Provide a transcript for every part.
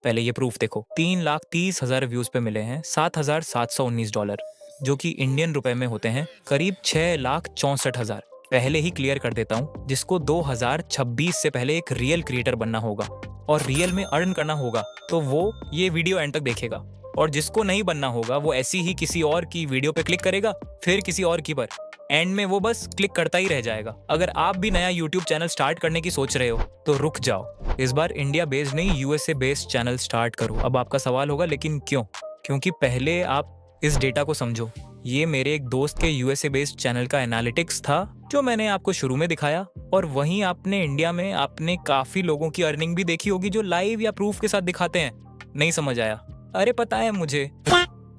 पहले ये प्रूफ देखो, 3,30,000 व्यूज पे मिले हैं $7,719, जो कि इंडियन रुपए में होते हैं करीब 6,64,000। पहले ही क्लियर कर देता हूँ, जिसको 2026 से पहले एक रियल क्रिएटर बनना होगा और रियल में अर्न करना होगा तो वो ये वीडियो एंड तक देखेगा, और जिसको नहीं बनना होगा वो ऐसी ही किसी और की वीडियो पे क्लिक करेगा, फिर किसी और की पर, एंड में वो बस क्लिक करता ही रह जाएगा। अगर आप भी नया यूट्यूब चैनल स्टार्ट करने की सोच रहे हो तो रुक जाओ, इस बार इंडिया बेस्ड नहीं यूएसए बेस्ड चैनल स्टार्ट करो। अब आपका सवाल होगा लेकिन क्यों? क्योंकि पहले आप इस डेटा को समझो। ये मेरे एक दोस्त के यूएसए बेस्ड चैनल का एनालिटिक्स था जो मैंने आपको शुरू में दिखाया, और वहीं आपने इंडिया में आपने काफी लोगों की अर्निंग भी देखी होगी जो लाइव या प्रूफ के साथ दिखाते हैं। नहीं समझ आया? अरे पता है मुझे,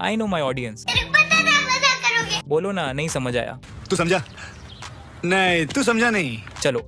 आई नो माई ऑडियंस। बोलो ना, नहीं समझ आया? तू समझा नहीं, तू समझा नहीं। चलो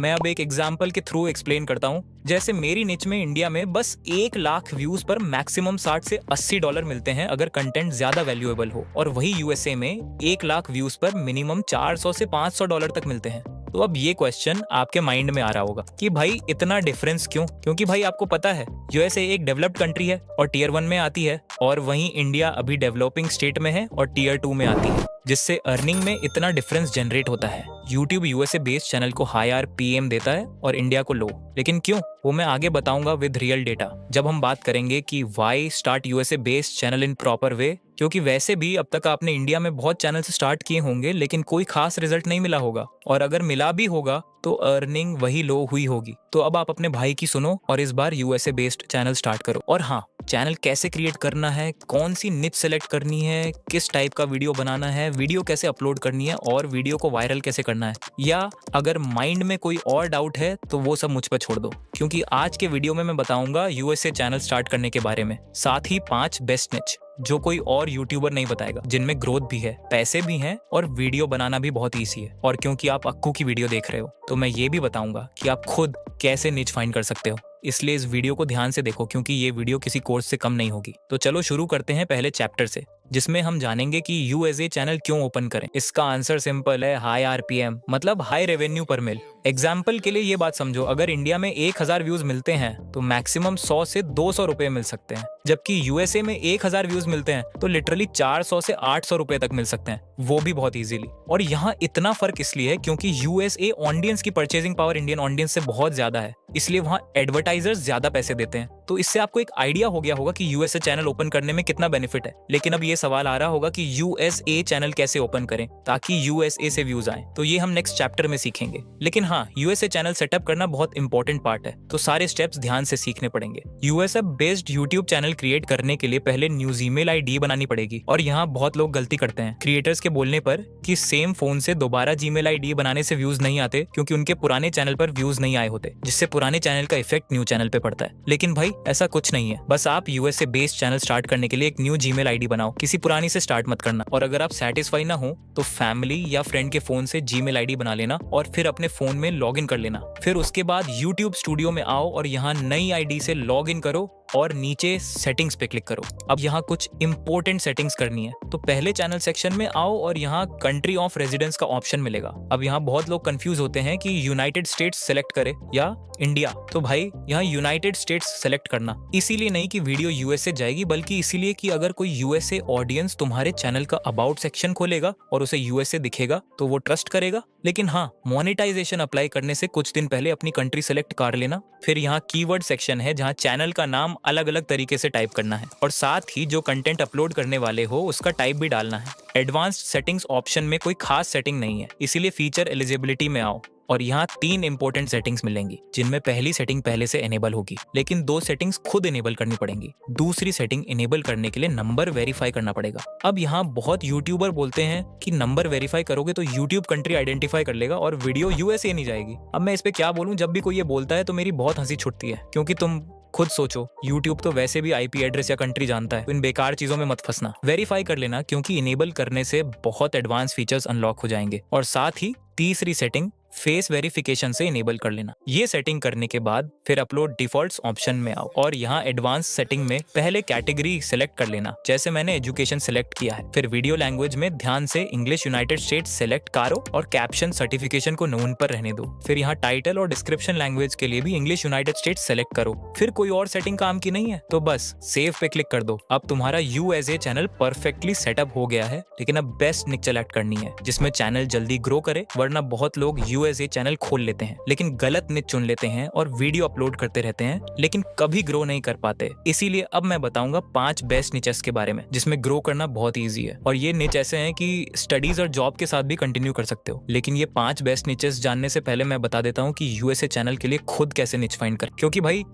मैं अब एक एग्जाम्पल के थ्रू एक्सप्लेन करता हूँ। जैसे मेरी निच में इंडिया में बस 1 लाख व्यूज पर मैक्सिमम $60 से $80 मिलते हैं अगर कंटेंट ज्यादा वैल्यूएबल हो, और वही यूएसए में 1 लाख व्यूज पर मिनिमम $400 से $500 तक मिलते हैं। तो अब ये क्वेश्चन आपके माइंड में आ रहा होगा कि भाई इतना डिफरेंस क्यों? क्योंकि भाई आपको पता है यूएसए एक डेवलप्ड कंट्री है और टीयर 1 में आती है, और वहीं इंडिया अभी डेवलपिंग स्टेट में है और टीयर 2 में आती है, जिससे अर्निंग में इतना डिफरेंस जनरेट होता है। यूट्यूब यूएसए बेस्ड चैनल को हाई आरपीएम देता है और इंडिया को लो, लेकिन क्यों वो मैं आगे बताऊंगा विद रियल डेटा, जब हम बात करेंगे कि why start USA based channel in proper way. क्योंकि वैसे भी अब तक आपने इंडिया में बहुत चैनल स्टार्ट किए होंगे लेकिन कोई खास रिजल्ट नहीं मिला होगा, और अगर मिला भी होगा तो अर्निंग वही लो हुई होगी। तो अब आप अपने भाई की सुनो और इस बार यूएसए बेस्ड चैनल स्टार्ट करो। और हाँ, चैनल कैसे क्रिएट करना है, कौन सी निच सेलेक्ट करनी है, किस टाइप का वीडियो बनाना है, वीडियो कैसे अपलोड करनी है और वीडियो को वायरल कैसे करना है, या अगर माइंड में कोई और डाउट है तो वो सब मुझ पर छोड़ दो, क्योंकि आज के वीडियो में मैं बताऊंगा यूएसए चैनल स्टार्ट करने के बारे में, साथ ही 5 बेस्ट निच जो कोई और यूट्यूबर नहीं बताएगा, जिनमें ग्रोथ भी है, पैसे भी हैं और वीडियो बनाना भी बहुत ईजी है। और क्योंकि आप अक्कू की वीडियो देख रहे हो तो मैं ये भी बताऊंगा कि आप खुद कैसे निच फाइंड कर सकते हो। इसलिए इस वीडियो को ध्यान से देखो, क्योंकि ये वीडियो किसी कोर्स से कम नहीं होगी। तो चलो शुरू करते हैं पहले चैप्टर से, जिसमें हम जानेंगे कि यूएसए चैनल क्यों ओपन करें। इसका आंसर सिंपल है, हाई आरपीएम, मतलब हाई रेवेन्यू पर मिल। एग्जाम्पल के लिए ये बात समझो, अगर इंडिया में 1,000 व्यूज मिलते हैं तो मैक्सिमम 100 से 200 रुपए मिल सकते हैं, जबकि यूएसए में 1,000 व्यूज मिलते हैं तो लिटरली 400 से 800 रुपए तक मिल सकते हैं, वो भी बहुत इजीली। और यहाँ इतना फर्क इसलिए है क्योंकि यूएसए ऑडियंस की परचेजिंग पावर इंडियन ऑडियंस से बहुत ज्यादा है, इसलिए वहाँ एडवर्टाइजर्स ज्यादा पैसे देते हैं। तो इससे आपको एक आइडिया हो गया होगा कि यूएसए चैनल ओपन करने में कितना बेनिफिट है। लेकिन अब ये सवाल आ रहा होगा कि यूएसए चैनल कैसे ओपन करें ताकि यूएसए से व्यूज आए, तो ये हम नेक्स्ट चैप्टर में सीखेंगे। लेकिन हाँ, यूएसए चैनल सेटअप करना बहुत इंपॉर्टेंट पार्ट है, तो सारे स्टेप्स ध्यान से सीखने पड़ेंगे। USA based YouTube channel create करने के लिए पहले न्यू जीमेल आईडी बनानी पड़ेगी, और यहाँ बहुत लोग गलती करते हैं क्रिएटर्स के बोलने पर कि सेम फोन से दोबारा जीमेल आईडी बनाने से व्यूज नहीं आते, क्योंकि उनके पुराने चैनल पर व्यूज नहीं आए होते, जिससे पुराने चैनल का इफेक्ट न्यू चैनल पे पड़ता है। लेकिन भाई ऐसा कुछ नहीं है, बस आप यूएसए बेस्ड चैनल स्टार्ट करने के लिए एक न्यू जीमेल आईडी बनाओ, किसी पुरानी से स्टार्ट मत करना। और अगर आप सेटिस्फाई ना हो तो फैमिली या फ्रेंड के फोन से जीमेल आईडी बना लेना और फिर अपने फोन में लॉगिन कर लेना। फिर उसके बाद यूट्यूब स्टूडियो में आओ और यहाँ नई आईडी से लॉगिन करो और नीचे सेटिंग्स पे क्लिक करो। अब यहाँ कुछ इंपॉर्टेंट सेटिंग्स करनी है, तो पहले चैनल सेक्शन में आओ और यहाँ कंट्री ऑफ रेजिडेंस का ऑप्शन मिलेगा। अब यहाँ बहुत लोग कंफ्यूज होते हैं कि यूनाइटेड स्टेट्स सेलेक्ट करे या इंडिया, तो भाई यहाँ यूनाइटेड स्टेट्स सेलेक्ट करना, इसीलिए नहीं कि वीडियो यूएसए जाएगी, बल्कि इसीलिए कि अगर कोई यूएसए ऑडियंस तुम्हारे चैनल का अबाउट सेक्शन खोलेगा और उसे यूएसए दिखेगा तो वो ट्रस्ट करेगा। लेकिन हाँ, मोनेटाइजेशन अप्लाई करने से कुछ दिन पहले अपनी कंट्री सेलेक्ट कर लेना। फिर यहाँ कीवर्ड सेक्शन है जहाँ चैनल का नाम अलग अलग तरीके से टाइप करना है, और साथ ही जो कंटेंट अपलोड करने वाले हो उसका टाइप भी डालना है। एडवांस्ड सेटिंग्स ऑप्शन में कोई खास सेटिंग नहीं है, इसीलिए फीचर एलिजिबिलिटी में आओ और यहाँ 3 इंपॉर्टेंट सेटिंग्स मिलेंगी, जिनमें पहली सेटिंग पहले से इनेबल होगी, लेकिन 2 सेटिंग्स खुद इनेबल करनी पड़ेंगी। दूसरी सेटिंग इनेबल करने के लिए नंबर वेरीफाई करना पड़ेगा। अब यहाँ बहुत यूट्यूबर बोलते हैं कि नंबर वेरीफाई करोगे तो यूट्यूब कंट्री आइडेंटिफाई कर लेगा और वीडियो यूएसए नहीं जाएगी। अब मैं इस पे क्या बोलूँ, जब भी कोई ये बोलता है तो मेरी बहुत हंसी छुटती है, क्योंकि तुम खुद सोचो, YouTube तो वैसे भी IP एड्रेस या कंट्री जानता है, तो इन बेकार चीजों में मत फंसना। वेरीफाई कर लेना, क्योंकि इनेबल करने से बहुत एडवांस फीचर्स अनलॉक हो जाएंगे। और साथ ही तीसरी सेटिंग फेस वेरिफिकेशन से इनेबल कर लेना। ये सेटिंग करने के बाद फिर अपलोड डिफॉल्ट्स ऑप्शन में आओ और यहाँ एडवांस सेटिंग में पहले कैटेगरी सिलेक्ट कर लेना, जैसे मैंने एजुकेशन सिलेक्ट किया है। फिर वीडियो लैंग्वेज में ध्यान से इंग्लिश यूनाइटेड स्टेट्स सिलेक्ट करो और कैप्शन सर्टिफिकेशन को नोन पर रहने दो। फिर यहाँ टाइटल और डिस्क्रिप्शन लैंग्वेज के लिए भी इंग्लिश यूनाइटेड स्टेट्स सेलेक्ट करो। फिर कोई और सेटिंग काम की नहीं है तो बस सेव पे क्लिक कर दो। अब तुम्हारा यूएसए चैनल परफेक्टली सेटअप हो गया है। लेकिन अब बेस्ट निच सेलेक्ट करनी है जिसमें चैनल जल्दी ग्रो करे, वरना बहुत लोग यूएसए चैनल खोल लेते हैं लेकिन गलत निच चुन लेते हैं और वीडियो अपलोड करते रहते हैं लेकिन कभी ग्रो नहीं कर पाते। इसीलिए अब मैं बताऊंगा 5 बेस्ट निचेस के बारे में जिसमें ग्रो करना बहुत ईजी है। और ये निच ऐसे हैं कि स्टडीज और जॉब के साथ भी कंटिन्यू कर सकते हो। लेकिन ये 5 बेस्ट निचेस जानने से पहले मैं बता देता हूँ कि यूएसए चैनल के लिए खुद कैसे निच फाइंड कर, क्योंकि भाई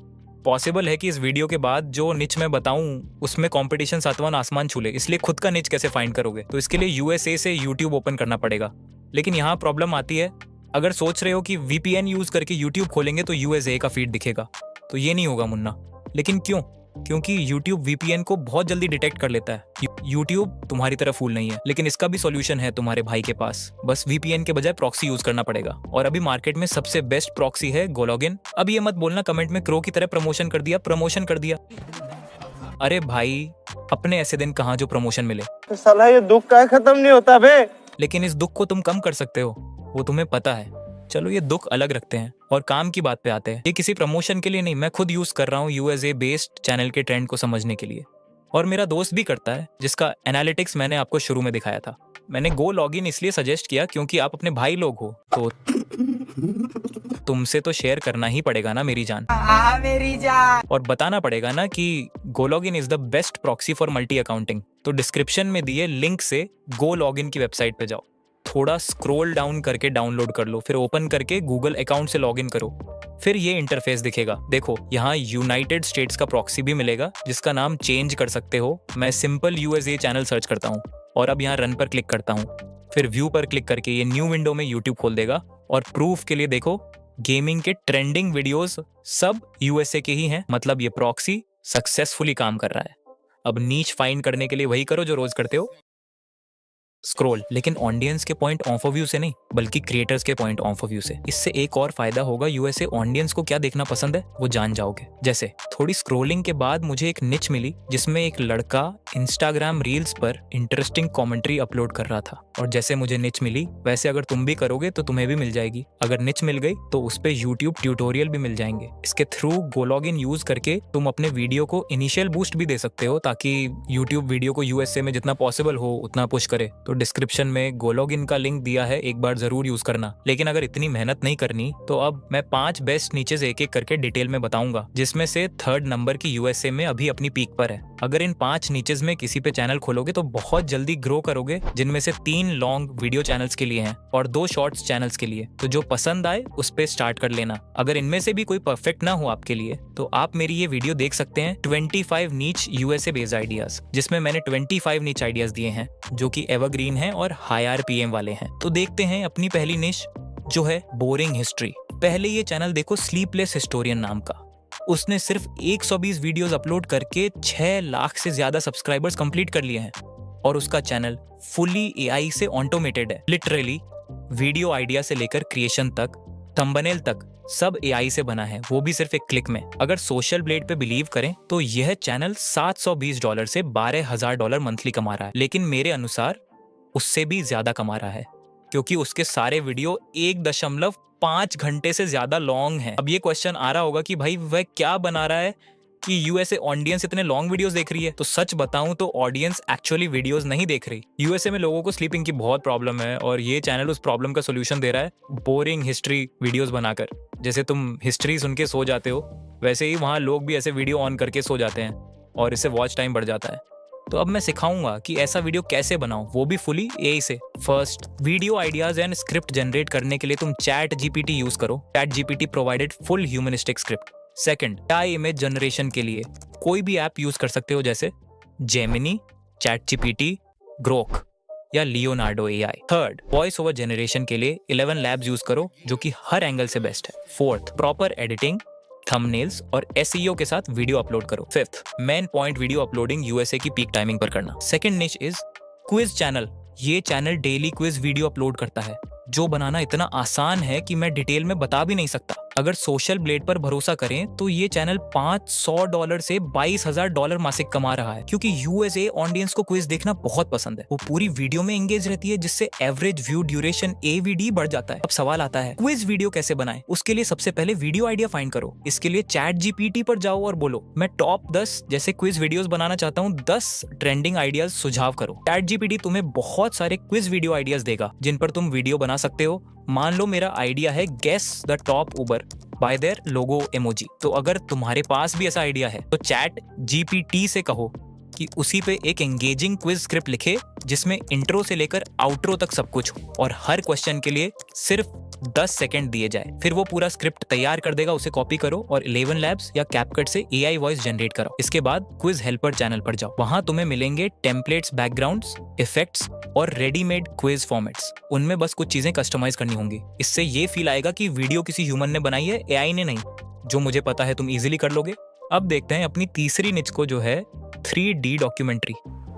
पॉसिबल है कि इस वीडियो के बाद जो निच मैं बताऊं उसमें कंपटीशन सातवां आसमान छू ले, इसलिए खुद का निच कैसे फाइंड करोगे? तो इसके लिए यूएसए से यूट्यूब ओपन करना पड़ेगा। लेकिन यहाँ प्रॉब्लम आती है, अगर सोच रहे हो कि वीपीएन यूज करके यूट्यूब खोलेंगे तो यूएसए का फीड दिखेगा, तो ये नहीं होगा मुन्ना। लेकिन क्यों? क्योंकि YouTube VPN को बहुत जल्दी डिटेक्ट कर लेता है। YouTube तुम्हारी तरह फूल नहीं है, लेकिन इसका भी सॉल्यूशन है तुम्हारे भाई के पास। बस VPN के बजाय प्रॉक्सी यूज करना पड़ेगा। और अभी मार्केट में सबसे बेस्ट प्रॉक्सी है गोलॉगिन। अब ये मत बोलना कमेंट में क्रो की तरह प्रमोशन कर दिया। अरे भाई, अपने ऐसे दिन कहाँ जो प्रमोशन मिले। तो साला ये दुख का खत्म नहीं होता बे। लेकिन इस दुख को तुम कम कर सकते हो, वो तुम्हें पता है। चलो ये दुख अलग रखते हैं और काम की बात पे आते हैं। ये किसी प्रमोशन के लिए नहीं, मैं खुद यूज कर रहा हूँ यूएसए बेस्ड चैनल के ट्रेंड को समझने के लिए। और मेरा दोस्त भी करता है, जिसका एनालिटिक्स मैंने आपको शुरू में दिखाया था। मैंने गो लॉगिन इसलिए सजेस्ट किया क्योंकि आप अपने भाई लोग हो, तो तुमसे तो शेयर करना ही पड़ेगा ना मेरी जान। मेरी जान। और बताना पड़ेगा ना कि GoLogin is the best proxy for multi accounting. तो डिस्क्रिप्शन में दिए लिंक से गो लॉगिन की वेबसाइट पे जाओ, थोड़ा स्क्रॉल डाउन करके डाउनलोड कर लो, फिर ओपन करके गूगल अकाउंट से लॉगिन करो। फिर ये इंटरफेस दिखेगा। देखो यहाँ यूनाइटेड स्टेट्स का प्रॉक्सी भी मिलेगा जिसका नाम चेंज कर सकते हो। मैं सिंपल यूएसए चैनल सर्च करता हूँ और अब यहाँ रन पर क्लिक करता हूँ। फिर व्यू पर क्लिक करके ये न्यू विंडो में यूट्यूब खोल देगा। और प्रूफ के लिए देखो, गेमिंग के ट्रेंडिंग वीडियोस सब यूएसए के ही हैं, मतलब ये प्रॉक्सी सक्सेसफुली काम कर रहा है। अब नीच फाइंड करने के लिए वही करो जो रोज करते हो, स्क्रॉल। लेकिन ऑडियंस के पॉइंट ऑफ व्यू से नहीं, बल्कि क्रिएटर्स के पॉइंट ऑफ व्यू से। इससे एक और फायदा होगा, यूएसए ऑडियंस को क्या देखना पसंद है वो जान जाओगे। जैसे थोड़ी स्क्रॉलिंग के बाद मुझे एक निच मिली जिसमें एक लड़का इंस्टाग्राम रील्स पर इंटरेस्टिंग कमेंट्री अपलोड कर रहा था। और जैसे मुझे निच मिली वैसे अगर तुम भी करोगे तो तुम्हें भी मिल जाएगी। अगर निच मिल गई तो उस पे यूट्यूब ट्यूटोरियल भी मिल जाएंगे। इसके थ्रू गोलॉगिन यूज करके तुम अपने वीडियो को इनिशियल बूस्ट भी दे सकते हो ताकि यूट्यूब वीडियो को यूएसए में जितना पॉसिबल हो उतना पुश करे। तो डिस्क्रिप्शन में गोलॉगिन का लिंक दिया है, एक बार जरूर यूज करना। लेकिन अगर इतनी मेहनत नहीं करनी तो अब मैं 5 बेस्ट नीचेस एक एक करके डिटेल में बताऊंगा, जिसमें से 3rd नंबर की यूएसए में अभी अपनी पीक पर है। अगर इन 5 नीचेस में किसी पे चैनल खोलोगे तो बहुत जल्दी ग्रो करोगे, जिनमें से 3 लॉन्ग वीडियो चैनल्स के लिए हैं और 2 शॉर्ट्स चैनल्स के लिए। तो जो पसंद आए उस पे स्टार्ट कर लेना। अगर इनमें से भी कोई परफेक्ट ना हो आपके लिए तो आप मेरी ये वीडियो देख सकते हैं 25 नीच यूएसए बेस्ड आइडियाज, जिसमें मैंने 25 नीच आइडियाज दिए हैं जो कि एवरग्रीन हैं और हाई आरपीएम वाले हैं। तो देखते हैं अपनी पहली निश जो है बोरिंग हिस्ट्री। पहले ये चैनल देखो, स्लीपलेस हिस्टोरियन नाम का। उसने सिर्फ 120 वीडियोस अपलोड करके 6 लाख से ज्यादा सब्सक्राइबर्स कंप्लीट कर लिए हैं और उसका चैनल फुली एआई से ऑटोमेटेड है। लिटरली वीडियो आइडिया से लेकर क्रिएशन तक, थंबनेल तक सब एआई से बना है, वो भी सिर्फ एक क्लिक में। अगर सोशल ब्लेड पे बिलीव करें तो यह चैनल $720 से $12,000 मंथली कमा रहा है। लेकिन मेरे अनुसार उससे भी ज्यादा कमा रहा है क्योंकि उसके सारे वीडियो 1.5 घंटे से ज्यादा लॉन्ग हैं। अब ये क्वेश्चन आ रहा होगा कि भाई वह क्या बना रहा है कि यूएसए ऑडियंस इतने लॉन्ग वीडियोस देख रही है। तो सच बताऊं तो ऑडियंस एक्चुअली वीडियोस नहीं देख रही। यूएसए में लोगों को स्लीपिंग की बहुत प्रॉब्लम है और ये चैनल उस प्रॉब्लम का सोल्यूशन दे रहा है बोरिंग हिस्ट्री वीडियोस बनाकर। जैसे तुम हिस्ट्री सुन के सो जाते हो, वैसे ही वहाँ लोग भी ऐसे वीडियो ऑन करके सो जाते हैं और इससे वॉच टाइम बढ़ जाता है। तो अब मैं सिखाऊंगा कि ऐसा वीडियो कैसे बनाऊं, वो भी फुली एआई से। First, video ideas and script generate करने के लिए तुम चैट जीपीटी यूज करो। Chat GPT provided full humanistic script. Second, AI image generation के लिए कोई भी ऐप यूज कर सकते हो, जैसे जेमिनी, चैट जीपीटी, ग्रोक या Leonardo AI. Third, voice over generation के लिए 11 लैब्स यूज करो जो कि हर एंगल से बेस्ट है। फोर्थ, प्रॉपर एडिटिंग, थंबनेल्स और एसईओ के साथ वीडियो अपलोड करो। Fifth, main point video uploading USA की पीक टाइमिंग पर करना। Second niche is quiz channel. ये channel daily quiz video upload करता है जो बनाना इतना आसान है कि मैं डिटेल में बता भी नहीं सकता। अगर सोशल ब्लेड पर भरोसा करें तो ये चैनल $500 से $22,000 मासिक कमा रहा है, क्योंकि यूएसए ऑडियंस को क्विज देखना बहुत पसंद है। वो पूरी वीडियो में एंगेज रहती है, जिससे एवरेज व्यू ड्यूरेशन AVD बढ़ जाता है। अब सवाल आता है, क्विज वीडियो कैसे बनाएं? उसके लिए सबसे पहले वीडियो आइडिया फाइंड करो। इसके लिए ChatGPT पर जाओ और बोलो, मैं टॉप 10 जैसे क्विज वीडियोस बनाना चाहता हूँ, 10 ट्रेंडिंग आइडियाज सुझाव करो। ChatGPT तुम्हें बहुत सारे क्विज वीडियो आइडियाज देगा जिन पर तुम वीडियो बना सकते हो। मान लो मेरा आइडिया है guess the top Uber by their logo emoji. तो अगर तुम्हारे पास भी ऐसा आइडिया है तो ChatGPT से कहो कि उसी पे एक एंगेजिंग क्विज स्क्रिप्ट लिखे, जिसमें इंट्रो से लेकर आउट्रो तक सब कुछ हो और हर क्वेश्चन के लिए सिर्फ 10 सेकंड दिए जाए। फिर वो पूरा स्क्रिप्ट तैयार कर देगा, उसे कॉपी करो और 11 लैब्स या कैपकट से AI वॉइस जनरेट कराओ। इसके बाद क्विज हेल्पर चैनल पर जाओ, वहां तुम्हें मिलेंगे टेम्पलेट्स, बैकग्राउंड्स, इफेक्ट्स और रेडीमेड क्विज फॉर्मेट्स। उनमें बस कुछ चीजें कस्टमाइज करनी होंगी। इससे ये फील आएगा कि वीडियो किसी ह्यूमन ने बनाई है, AI ने नहीं। जो मुझे पता है तुम इजीली कर लोगे। अब देखते हैं अपनी तीसरी निच को, जो है 3D डॉक्यूमेंट्री।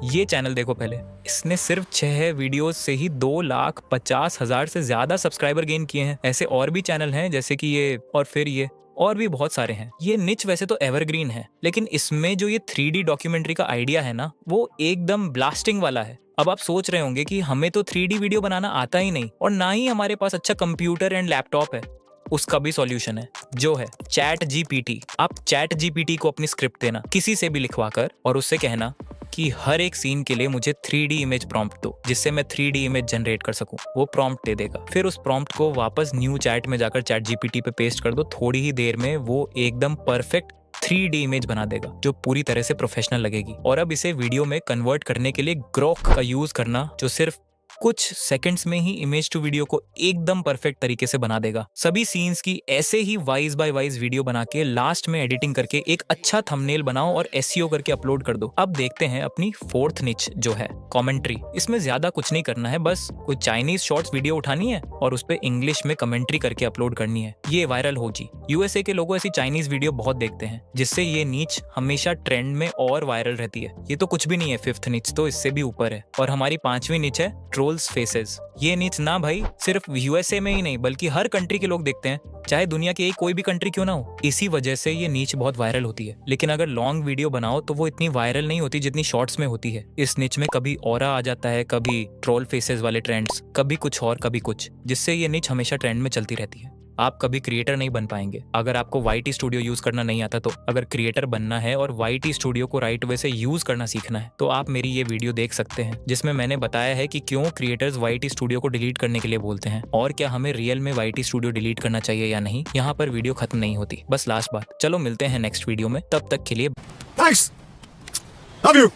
ये चैनल देखो पहले, इसने सिर्फ 6 वीडियोस से ही 2,50,000 से ज्यादा सब्सक्राइबर गेन किए हैं। ऐसे और भी चैनल हैं जैसे कि ये और फिर ये और भी बहुत सारे हैं। ये निच वैसे तो एवरग्रीन है, लेकिन इसमें जो ये 3D डॉक्यूमेंट्री का आइडिया है ना, वो एकदम ब्लास्टिंग वाला है। अब आप सोच रहे होंगे कि हमें तो 3D वीडियो बनाना आता ही नहीं और ना ही हमारे पास अच्छा कंप्यूटर एंड लैपटॉप है। उसका भी सॉल्यूशन है, जो है ChatGPT। आप ChatGPT को अपनी स्क्रिप्ट देना किसी से भी लिखवा कर और उससे कहना कि हर एक सीन के लिए मुझे 3D इमेज प्रॉम्प्ट दो, जिससे मैं 3D इमेज जनरेट कर सकूं। वो प्रॉम्प्ट दे देगा। फिर उस प्रॉम्प्ट को वापस न्यू चैट में जाकर ChatGPT पे पेस्ट कर दो। थोड़ी ही देर में वो एकदम परफेक्ट 3D इमेज बना देगा, जो पूरी तरह से प्रोफेशनल लगेगी। और अब इसे वीडियो में कन्वर्ट करने के लिए ग्रोक का यूज करना, जो सिर्फ कुछ सेकंड्स में ही इमेज टू वीडियो को एकदम परफेक्ट तरीके से बना देगा। सभी सीन्स की ऐसे ही वाइज बाय वाइज वीडियो बना के लास्ट में एडिटिंग करके एक अच्छा थंबनेल बनाओ और SEO करके अपलोड कर दो। अब देखते हैं अपनी फोर्थ निच, जो है कमेंट्री। इसमें ज्यादा कुछ नहीं करना है, बस कोई चाइनीज शॉर्ट्स वीडियो उठानी है और उस पे इंग्लिश में कमेंट्री करके अपलोड करनी है। ये वायरल होगी। यूएसए के लोग ऐसी चाइनीज वीडियो बहुत देखते हैं, जिससे ये नीच हमेशा ट्रेंड में और वायरल रहती है। ये तो कुछ भी नहीं है, फिफ्थ निच तो इससे भी ऊपर है। और हमारी 5वीं निच है ट्रोल्स फेसेस। ये नीच ना भाई सिर्फ यूएसए में ही नहीं, बल्कि हर कंट्री के लोग देखते हैं, चाहे दुनिया की कोई भी कंट्री क्यों ना हो। इसी वजह से ये नीच बहुत वायरल होती है। लेकिन अगर लॉन्ग वीडियो बनाओ तो वो इतनी वायरल नहीं होती जितनी शॉर्ट्स में होती है। इस निच में कभी ऑरा आ जाता है, कभी ट्रोल फेसेस वाले ट्रेंड्स, कभी कुछ और कभी कुछ, जिससे ये निच हमेशा ट्रेंड में चलती रहती है। आप कभी क्रिएटर नहीं बन पाएंगे अगर आपको YT स्टूडियो यूज करना नहीं आता। तो अगर क्रिएटर बनना है और YT स्टूडियो को राइट वे से यूज करना सीखना है, तो आप मेरी ये वीडियो देख सकते हैं, जिसमें मैंने बताया है कि क्यों क्रिएटर्स YT स्टूडियो को डिलीट करने के लिए बोलते हैं और क्या हमें रियल में YT स्टूडियो डिलीट करना चाहिए या नहीं। यहाँ पर वीडियो खत्म नहीं होती, बस लास्ट बात। चलो मिलते हैं नेक्स्ट वीडियो में, तब तक के लिए थैंक्स, लव यू।